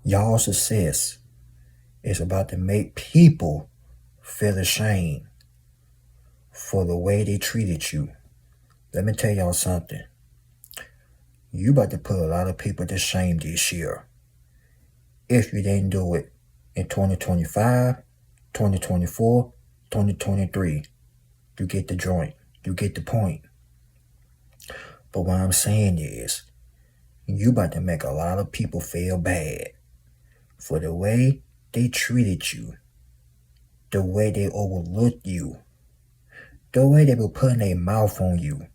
Y'all success is about to make people feel ashamed for the way they treated you. Let me tell y'all something. You about to put a lot of people to shame this year. If you didn't do it in 2025, 2024, 2023, you get the joint. You get the point. But what I'm saying is, you about to make a lot of people feel bad for the way they treated you, the way they overlooked you, the way they were putting their mouth on you,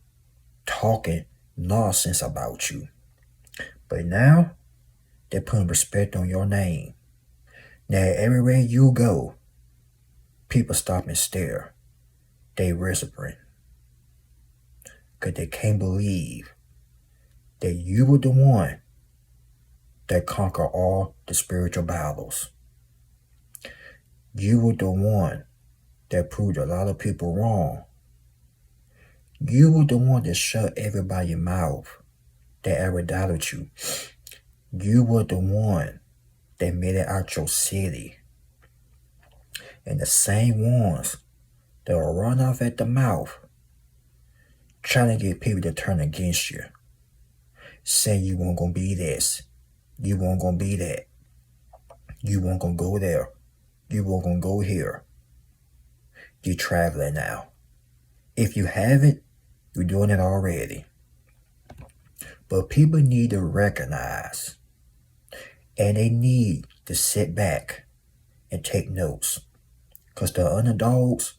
talking nonsense about you. But now, they're putting respect on your name. Now, everywhere you go, people stop and stare. They whispering. Because they can't believe that you were the one that conquered all the spiritual battles. You were the one that proved a lot of people wrong. You were the one that shut everybody's mouth that ever doubted you. You were the one that made it out your city. And the same ones that will run off at the mouth trying to get people to turn against you, saying you weren't going to be this, you weren't going to be that, you weren't going to go there, you weren't going to go here. You're traveling now. If you haven't, you're doing it already. But people need to recognize, and they need to sit back and take notes, because the underdogs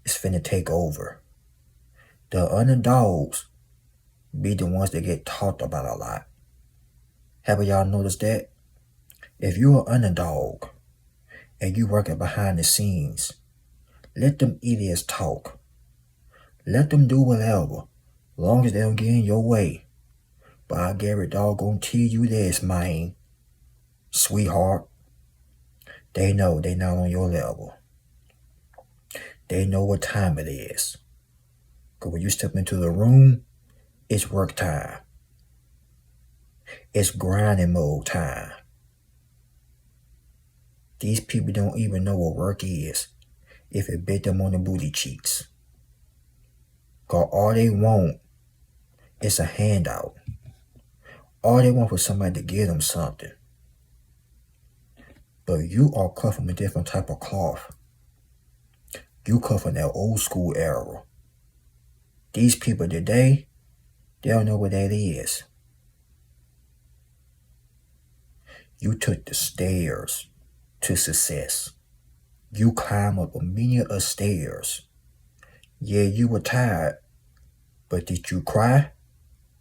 is finna take over. The underdogs be the ones that get talked about a lot. Have y'all noticed that? If you're an underdog and you working behind the scenes, let them idiots talk. Let them do whatever, long as they don't get in your way. But I guarantee you this, man, sweetheart. They know they not on your level. They know what time it is. Because when you step into the room, it's work time. It's grinding mode time. These people don't even know what work is if it bit them on the booty cheeks. Because all they want is a handout. All they want for somebody to give them something. But you are cut from a different type of cloth. You cut from that old school era. These people today, they don't know what that is. You took the stairs to success. You climbed up a million of stairs. Yeah, you were tired, but did you cry?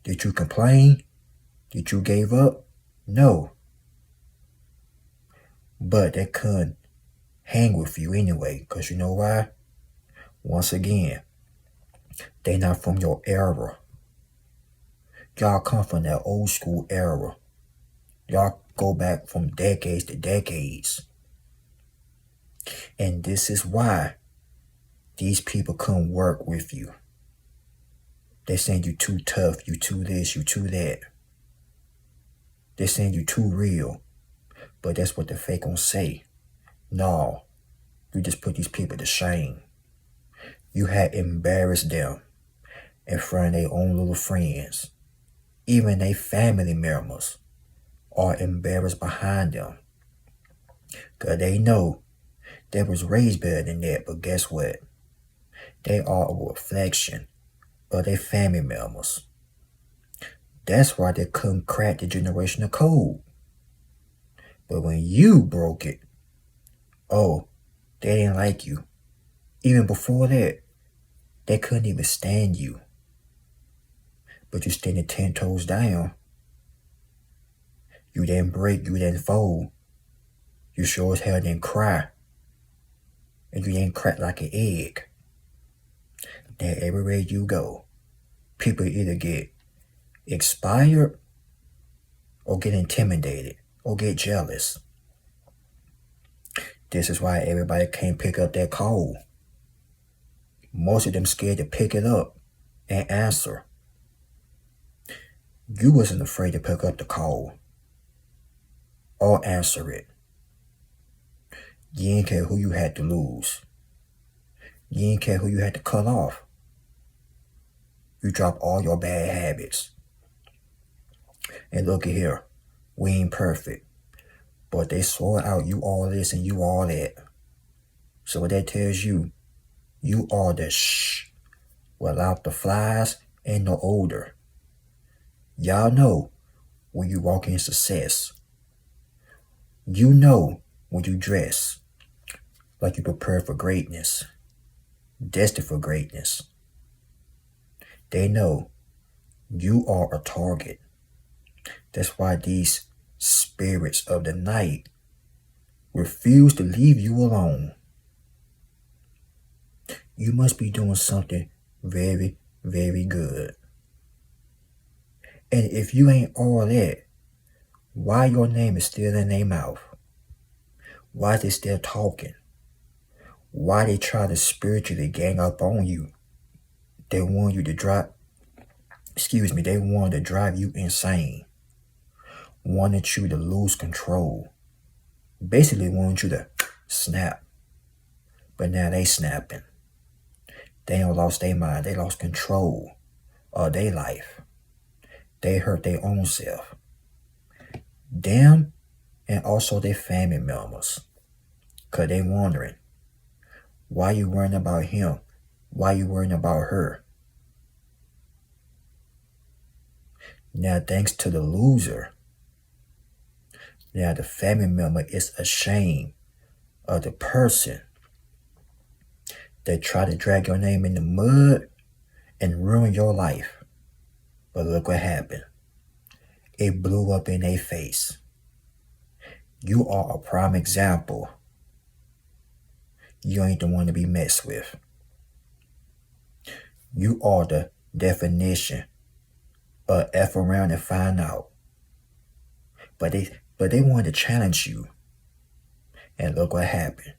Did you complain? Did you give up? No. But they couldn't hang with you anyway, because you know why? Once again, they not from your era. Y'all come from that old school era. Y'all go back from decades to decades. And this is why these people couldn't work with you. They're saying you too tough, you too this, you too that. They're saying you too real. But that's what the fake gonna say. No, you just put these people to shame. You had embarrassed them in front of their own little friends. Even their family members are embarrassed behind them. Because they know they was raised better than that, but guess what? They are a reflection of their family members. That's why they couldn't crack the generational code. But when you broke it, oh, they didn't like you. Even before that, they couldn't even stand you. But you standing 10 toes down. You didn't break, you didn't fold. You sure as hell didn't cry. And you didn't crack like an egg. That everywhere you go, people either get expired or get intimidated or get jealous. This is why everybody can't pick up that call. Most of them scared to pick it up and answer. You wasn't afraid to pick up the call. or answer it. You didn't care who you had to lose. You didn't care who you had to cut off. You dropped all your bad habits. And look at here, we ain't perfect. But they swore out you all this and you all that. So what that tells you, you are the shh without the flies and the odor. Y'all know when you walk in success. You know when you dress like you prepare for greatness, destined for greatness. They know you are a target. That's why these spirits of the night refuse to leave you alone. You must be doing something very, very good. And if you ain't all that, why your name is still in their mouth? Why they still talking? Why they try to spiritually gang up on you? They want you to they want to drive you insane. Wanted you to lose control. Basically wanted you to snap. But now they snapping. They don't lost their mind. They lost control of their life. They hurt their own self. Them and also their family members. Because they wondering, why you worrying about him? Why you worrying about her? Now thanks to the loser, now the family member is ashamed of the person that tried to drag your name in the mud and ruin your life. But look what happened. It blew up in their face. You are a prime example. You ain't the one to be messed with. You are the definition of F around and find out. But they wanted to challenge you. And look what happened.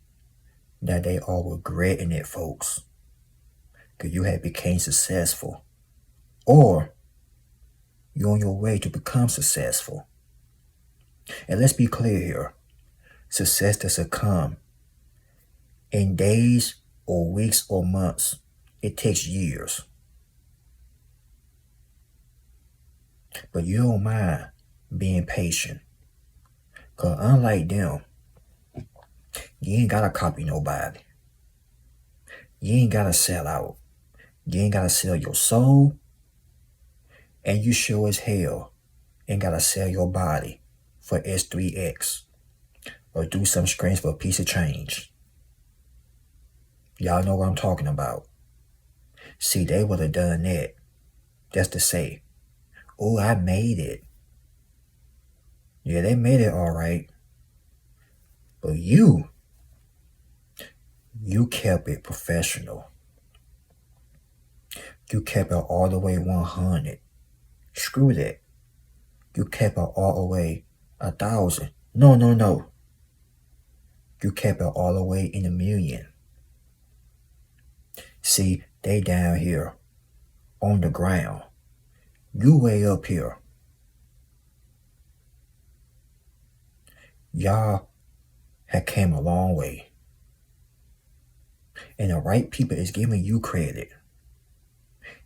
Now they are regretting it, folks. Because you had became successful. Or you're on your way to become successful. And let's be clear here. Success doesn't come in days or weeks or months. It takes years. But you don't mind being patient. Because unlike them, you ain't got to copy nobody. You ain't got to sell out. You ain't got to sell your soul. And you sure as hell ain't got to sell your body for S3X. Or do some strange for a piece of change. Y'all know what I'm talking about. See, they would have done that just to say, oh, I made it. Yeah, they made it all right. But you kept it professional. You kept it all the way 100. Screw that. You kept it all the way 1,000. No. You kept it all the way in a million. See, they down here on the ground. You way up here. Y'all have came a long way. And the right people is giving you credit.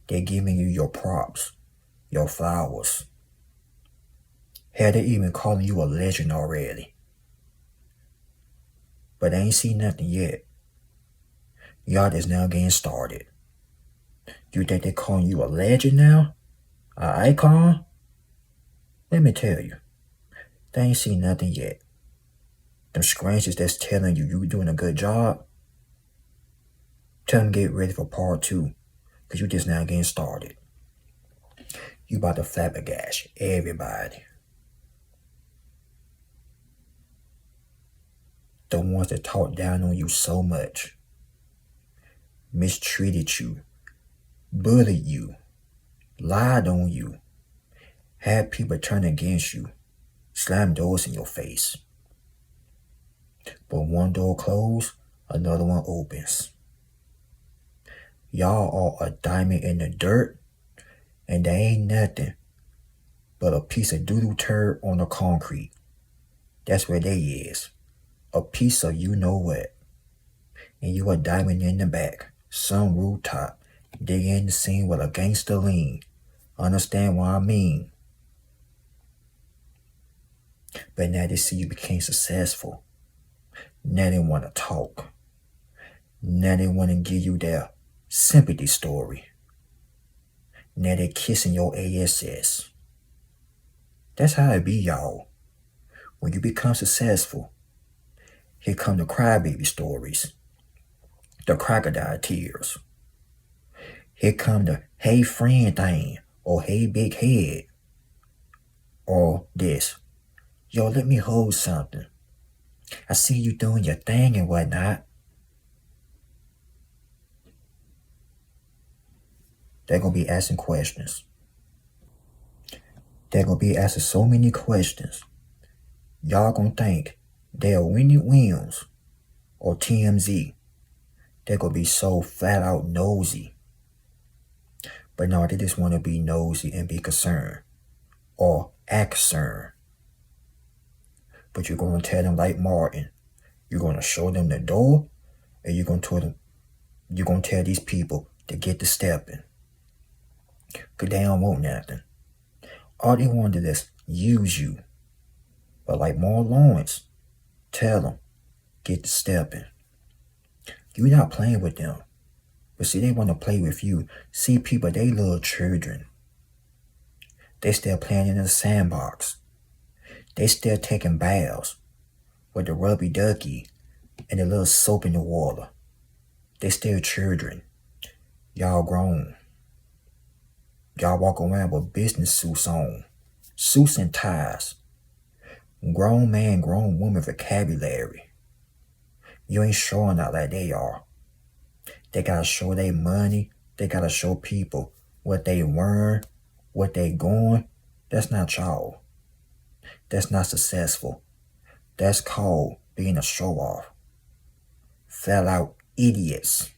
They're giving you your props, your flowers. Hell, they even calling you a legend already. But they ain't seen nothing yet. Y'all just now getting started. You think they calling you a legend now? An icon? Let me tell you, they ain't seen nothing yet. Them scratches that's telling you doing a good job, tell them get ready for part 2, because you just now getting started. You about to flabbergash everybody. The ones that talked down on you so much, mistreated you, bullied you, lied on you, had people turn against you, slam doors in your face. But one door closed, another one opens. Y'all are a diamond in the dirt, and they ain't nothing but a piece of doo-doo turd on the concrete. That's where they is. A piece of you know what. And you a diamond in the back. Some rooftop. Dig in the scene with a gangster lean. Understand what I mean? But now they see you became successful. Now they want to talk. Now they want to give you their sympathy story. Now they kissing your ass. That's how it be, y'all. When you become successful, here come the crybaby stories, the crocodile tears. Here come the hey friend thing, or hey big head, or this. Yo, let me hold something. I see you doing your thing and whatnot. They're gonna be asking questions. They're gonna be asking so many questions. Y'all gonna think they're Winnie Williams or TMZ. They're gonna be so flat out nosy. But no, they just wanna be nosy and be concerned. Or act concerned. But you're gonna tell them like Martin. You're gonna show them the door, and you're gonna tell these people to get to stepping. Cause they don't want nothing. All they want to do is use you. But like Mark Lawrence, tell them, get to stepping. You're not playing with them. But see, they want to play with you. See, people, they little children. They still playing in the sandbox. They still taking baths with the rubby ducky and the little soap in the water. They still children. Y'all grown. Y'all walk around with business suits on. Suits and ties. Grown man, grown woman vocabulary. You ain't showing out like they are. They gotta show their money. They gotta show people what they learn, what they going. That's not y'all. That's not successful. That's called being a show off. Fell out idiots.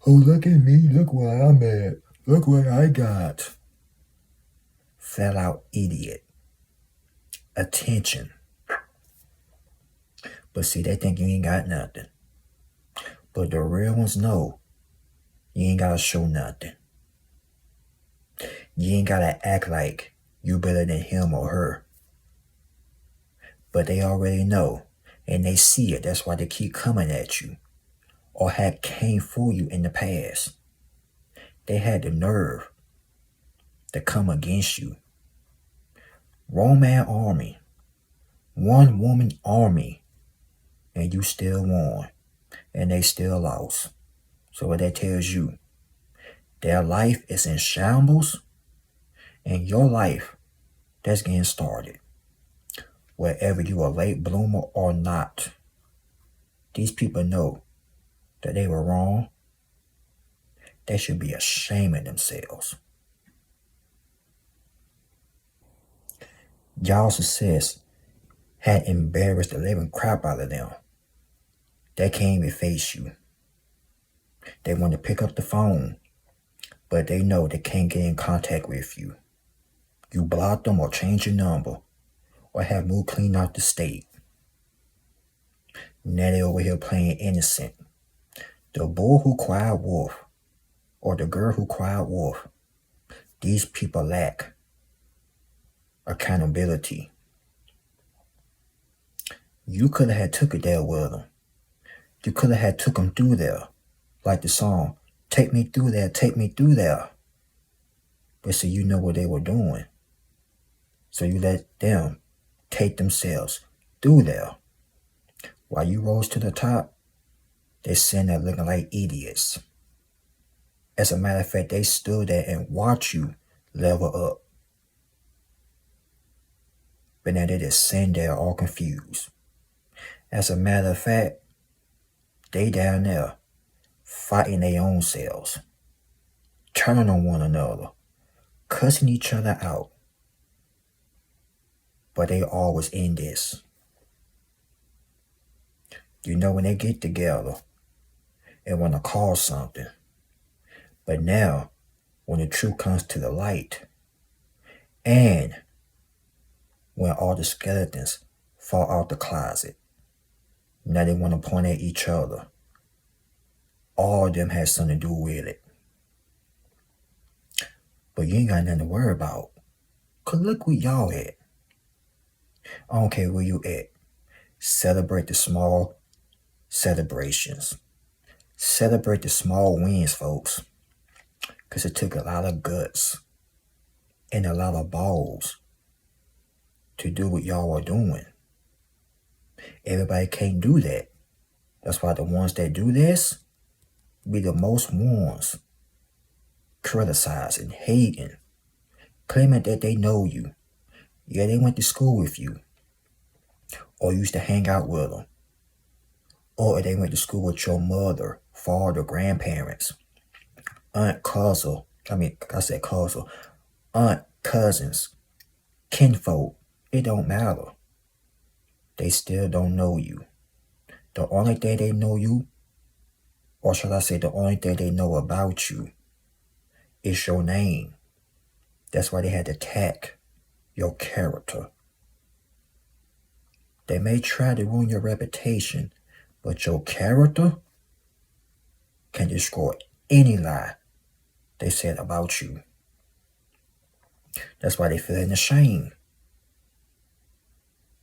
Oh, look at me. Look where I'm at. Look what I got. Fell out idiot. Attention. But see, they think you ain't got nothing. But the real ones know you ain't gotta show nothing. You ain't gotta act like you better than him or her. But they already know, and they see it. That's why they keep coming at you, or had came for you in the past. They had the nerve to come against you. Roman army, one woman army, and you still won, and they still lost. So what that tells you, their life is in shambles, and your life that's getting started. Wherever you are late bloomer or not, these people know that they were wrong. They should be ashamed of themselves. Y'all success had embarrassed the living crap out of them. They can't even face you. They want to pick up the phone, but they know they can't get in contact with you. You block them or change your number, or have moved clean out the state. Now they over here playing innocent. The boy who cried wolf, or the girl who cried wolf, these people lack accountability. You could have had took it there with them. You could have had took them through there. Like the song, take me through there, take me through there. But see, you know what they were doing. So you let them take themselves through there. While you rose to the top, they sitting there looking like idiots. As a matter of fact, they stood there and watched you level up. But now they just sitting there all confused. As a matter of fact, they down there fighting their own selves, turning on one another, cussing each other out. But they always in this. You know when they get together and want to cause something. But now, when the truth comes to the light, and when all the skeletons fall out the closet. Now they want to point at each other. All of them had something to do with it. But you ain't got nothing to worry about. Cause look where y'all at. I don't care where you at. Celebrate the small celebrations. Celebrate the small wins, folks. Cause it took a lot of guts and a lot of balls to do what y'all are doing. Everybody can't do that. That's why the ones that do this be the most ones criticizing, hating, claiming that they know you. Yeah, they went to school with you, or used to hang out with them, or they went to school with your mother, father, grandparents, aunt, cousin. Aunt, cousins, kinfolk. It don't matter. They still don't know you. The only thing they know you, or shall I say the only thing they know about you, is your name. That's why they had to attack your character. They may try to ruin your reputation, but your character can destroy any lie they said about you. That's why they feeling ashamed.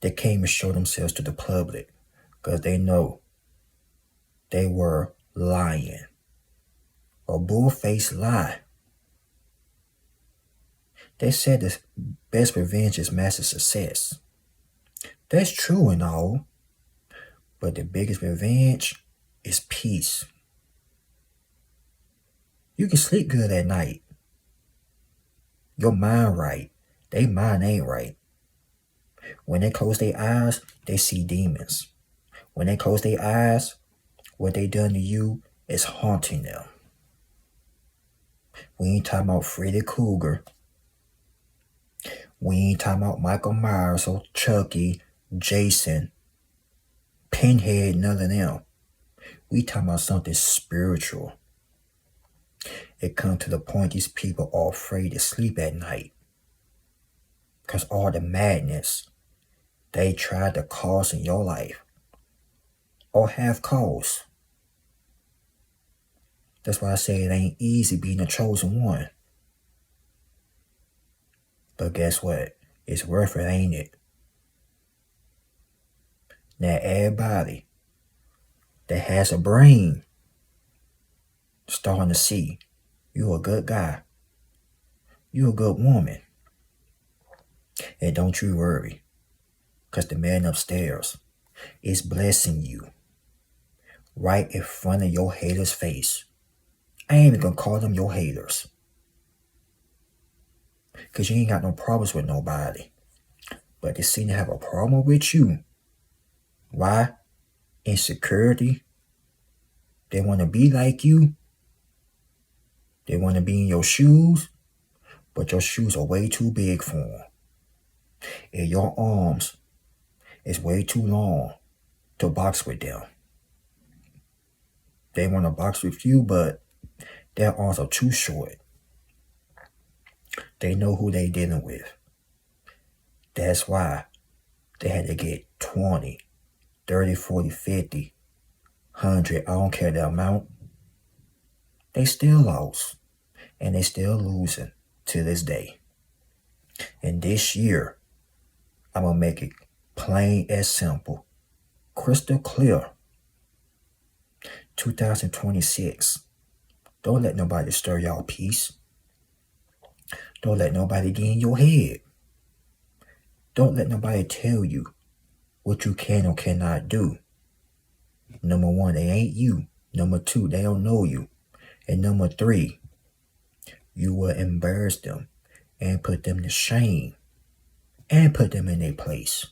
They came and show themselves to the public because they know they were lying. A bull-faced lie. They said the best revenge is massive success. That's true and all, but the biggest revenge is peace. You can sleep good at night. Your mind right. They mind ain't right. When they close their eyes, they see demons. When they close their eyes, what they done to you is haunting them. We ain't talking about Freddy Krueger. We ain't talking about Michael Myers or Chucky, Jason, Pinhead, none of them. We talking about something spiritual. It comes to the point these people are afraid to sleep at night. Because all the madness they tried to cause in your life or have caused. That's why I say it ain't easy being a chosen one. But guess what? It's worth it, ain't it? Now everybody that has a brain starting to see you a good guy. You a good woman. And don't you worry. Because the man upstairs is blessing you right in front of your haters' face. I ain't even gonna call them your haters. Because you ain't got no problems with nobody. But they seem to have a problem with you. Why? Insecurity. They want to be like you. They want to be in your shoes. But your shoes are way too big for them. And your arms is way too long to box with them. They want to box with you, but their arms are too short. They know who they dealing with. That's why they had to get 20, 30, 40, 50, 100. I don't care the amount. They still lost. And they still losing to this day. And this year, I'm going to make it plain as simple. Crystal clear. 2026. Don't let nobody stir y'all peace. Don't let nobody get in your head. Don't let nobody tell you what you can or cannot do. Number one, they ain't you. Number two, they don't know you. And number three, you will embarrass them and put them to shame and put them in their place.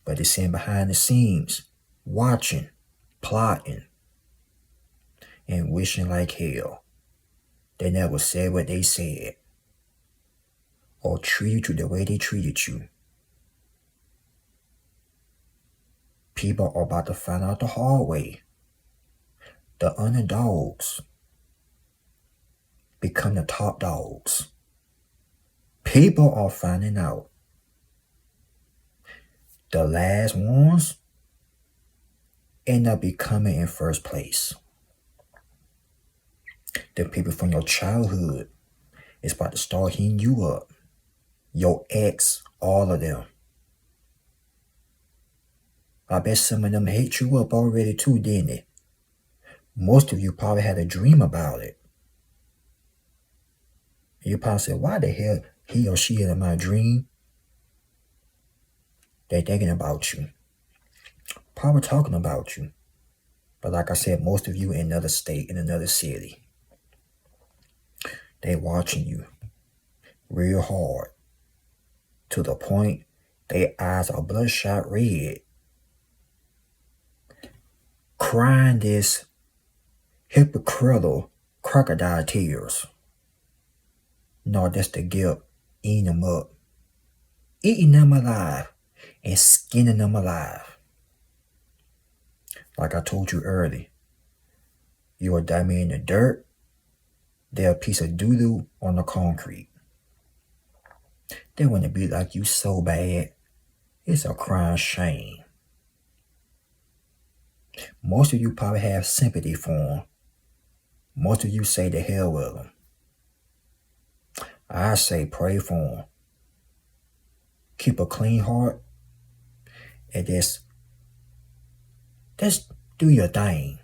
But they're sitting behind the scenes, watching, plotting, and wishing like hell they never said what they said or treated you the way they treated you. People are about to find out the hard way. The underdogs become the top dogs People are finding out the last ones end up becoming in first place. The people from your childhood is about to start hitting you up. Your ex, all of them. I bet some of them hit you up already too, didn't they? Most of you probably had a dream about it. You probably said, why the hell he or she in my dream? They're thinking about you. Probably talking about you. But like I said, most of you in another state, in another city. They watching you real hard. To the point their eyes are bloodshot red. Crying this hypocritical crocodile tears. No, that's the guilt eating them up. Eating them alive and skinning them alive. Like I told you earlier, you're a diamond in the dirt, they're a piece of doo-doo on the concrete. They want to be like you so bad, it's a crying shame. Most of you probably have sympathy for them. Most of you say the hell with them. I say pray for them. Keep a clean heart and just do your thing.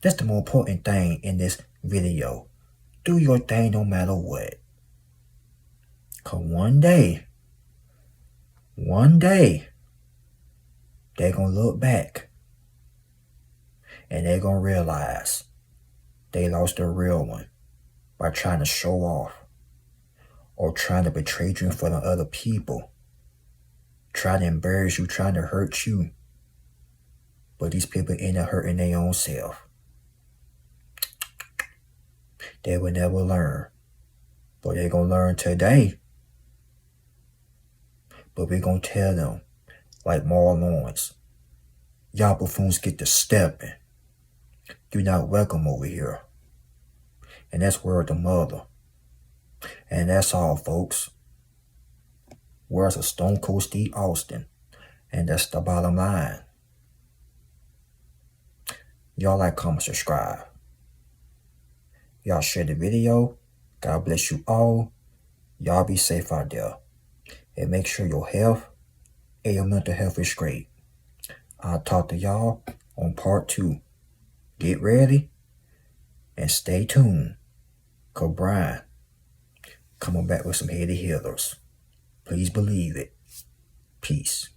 That's the more important thing in this video. Do your thing no matter what. Cause one day, they're gonna look back and they're gonna realize they lost the real one by trying to show off or trying to betray you in front of other people, trying to embarrass you, trying to hurt you. But these people end up hurting their own self. They will never learn. But they're gonna learn today. But we're gonna tell them, like Marl Lawrence, y'all buffoons get to stepping. You're not welcome over here. And that's word to mother. And that's all, folks. Where's a Stone Cold Steve Austin? And that's the bottom line. Y'all like, comment, subscribe. Y'all share the video. God bless you all. Y'all be safe out there. And make sure your health and your mental health is great. I'll talk to y'all on part 2. Get ready and stay tuned. Cause Brian coming back with some heady hitters. Please believe it. Peace.